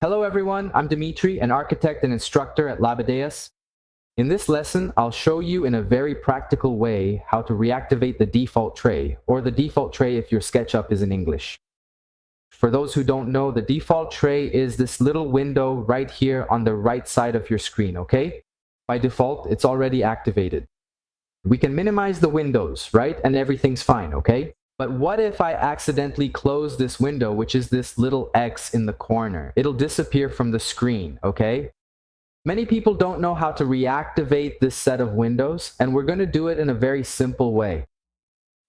Hello everyone, I'm Dimitri, an architect and instructor at Labadeus. In this lesson, I'll show you in a very practical way how to reactivate the default tray, or the default tray if your SketchUp is in English. For those who don't know, the default tray is this little window right here on the right side of your screen, okay? By default, it's already activated. We can minimize the windows, right? And everything's fine, okay? But what if I accidentally close this window, which is this little X in the corner? It'll disappear from the screen, okay? Many people don't know how to reactivate this set of windows, and we're going to do it in a very simple way.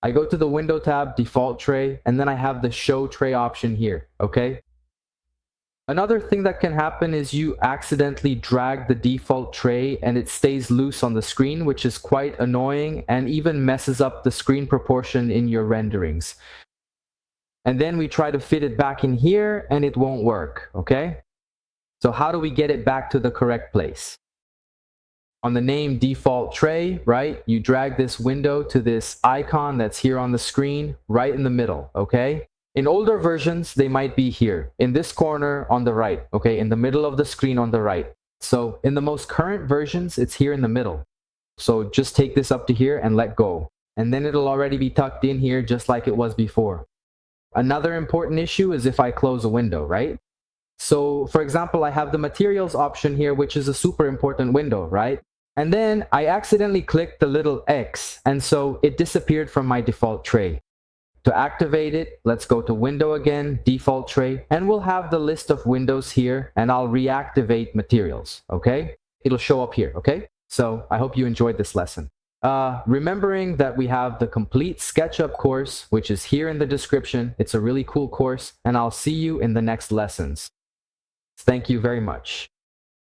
I go to the Window tab, Default Tray, and then I have the Show Tray option here, okay? Another thing that can happen is you accidentally drag the default tray and it stays loose on the screen, which is quite annoying and even messes up the screen proportion in your renderings. And then we try to fit it back in here and it won't work, okay? So how do we get it back to the correct place? On the name default tray, right? You drag this window to this icon that's here on the screen, right in the middle, okay? In older versions, they might be here, in this corner on the right, okay, in the middle of the screen on the right. So in the most current versions, it's here in the middle. So just take this up to here and let go. And then it'll already be tucked in here just like it was before. Another important issue is if I close a window, right? So for example, I have the materials option here, which is a super important window, right? And then I accidentally clicked the little X, and so it disappeared from my default tray. To activate it, let's go to Window again, Default Tray, and we'll have the list of windows here, and I'll reactivate materials, okay? It'll show up here, okay? So I hope you enjoyed this lesson. Remembering that we have the complete SketchUp course, which is here in the description. It's a really cool course, and I'll see you in the next lessons. Thank you very much.